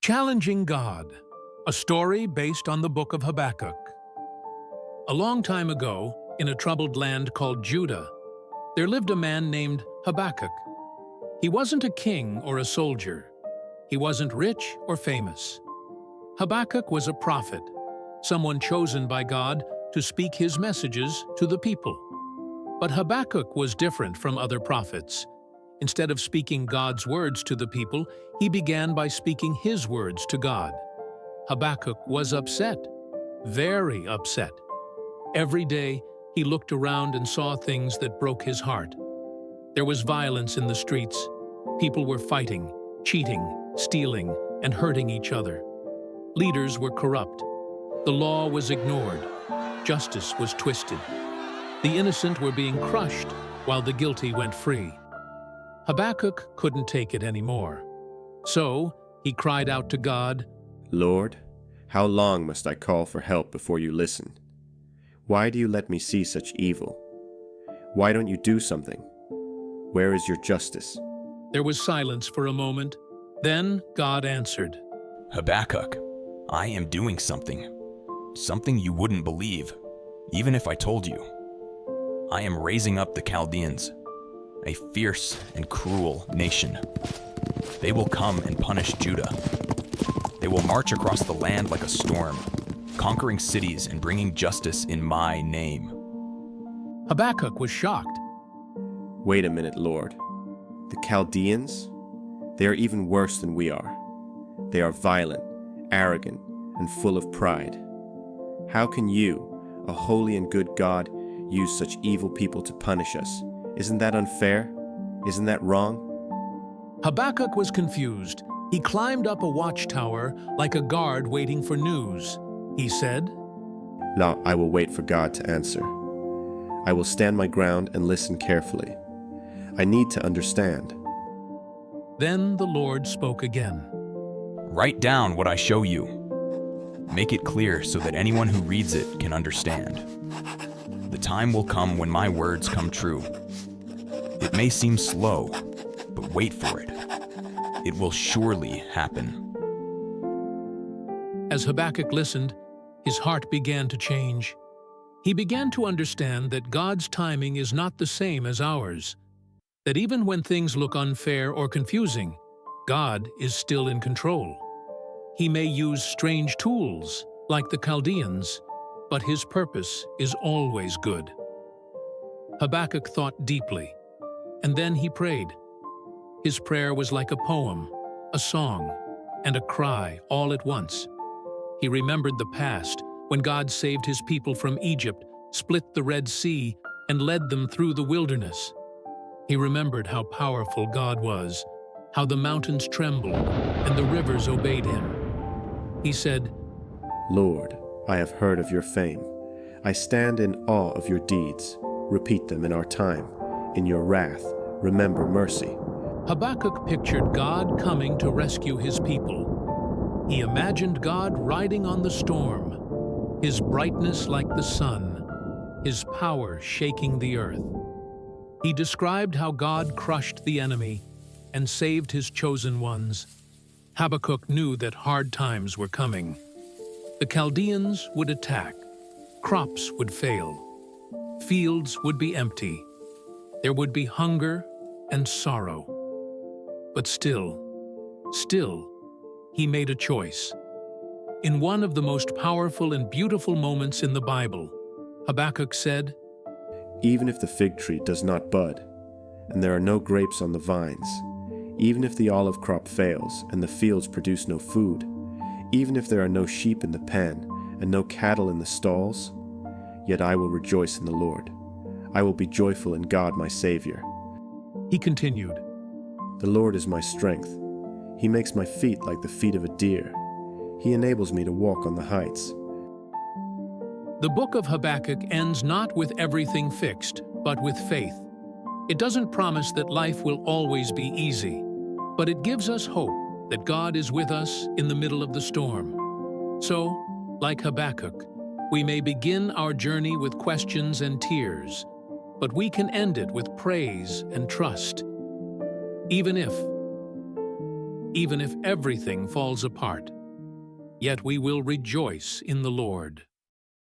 Challenging God, a story based on the book of Habakkuk. A long time ago, in a troubled land called Judah, there lived a man named Habakkuk. He wasn't a king or a soldier. He wasn't rich or famous. Habakkuk was a prophet, someone chosen by God to speak his messages to the people. But Habakkuk was different from other prophets. Instead of speaking God's words to the people, he began by speaking his words to God. Habakkuk was upset, very upset. Every day, he looked around and saw things that broke his heart. There was violence in the streets. People were fighting, cheating, stealing, and hurting each other. Leaders were corrupt. The law was ignored. Justice was twisted. The innocent were being crushed, while the guilty went free. Habakkuk couldn't take it anymore. So, he cried out to God, Lord, how long must I call for help before you listen? Why do you let me see such evil? Why don't you do something? Where is your justice? There was silence for a moment. Then God answered, Habakkuk, I am doing something. Something you wouldn't believe, even if I told you. I am raising up the Chaldeans, a fierce and cruel nation. They will come and punish Judah. They will march across the land like a storm, conquering cities and bringing justice in my name. Habakkuk was shocked. Wait a minute, Lord. The Chaldeans? They are even worse than we are. They are violent, arrogant, and full of pride. How can you, a holy and good God, use such evil people to punish us? Isn't that unfair? Isn't that wrong? Habakkuk was confused. He climbed up a watchtower like a guard waiting for news. He said, Now I will wait for God to answer. I will stand my ground and listen carefully. I need to understand. Then the Lord spoke again. Write down what I show you. Make it clear so that anyone who reads it can understand. The time will come when my words come true. It may seem slow, but wait for it. It will surely happen. As Habakkuk listened, his heart began to change. He began to understand that God's timing is not the same as ours, that even when things look unfair or confusing, God is still in control. He may use strange tools, like the Chaldeans, but his purpose is always good. Habakkuk thought deeply, and then he prayed. His prayer was like a poem, a song, and a cry all at once. He remembered the past, when God saved his people from Egypt, split the Red Sea, and led them through the wilderness. He remembered how powerful God was, how the mountains trembled and the rivers obeyed him. He said, Lord, I have heard of your fame. I stand in awe of your deeds. Repeat them in our time. In your wrath, remember mercy. Habakkuk pictured God coming to rescue his people. He imagined God riding on the storm, his brightness like the sun, his power shaking the earth. He described how God crushed the enemy and saved his chosen ones. Habakkuk knew that hard times were coming. The Chaldeans would attack, crops would fail, fields would be empty, there would be hunger and sorrow. But still, he made a choice. In one of the most powerful and beautiful moments in the Bible, Habakkuk said, Even if the fig tree does not bud, and there are no grapes on the vines, even if the olive crop fails and the fields produce no food, even if there are no sheep in the pen and no cattle in the stalls, yet I will rejoice in the Lord. I will be joyful in God my Savior. He continued, The Lord is my strength. He makes my feet like the feet of a deer. He enables me to walk on the heights. The book of Habakkuk ends not with everything fixed, but with faith. It doesn't promise that life will always be easy, but it gives us hope that God is with us in the middle of the storm. So, like Habakkuk, we may begin our journey with questions and tears, but we can end it with praise and trust. Even even if everything falls apart. Yet we will rejoice in the Lord.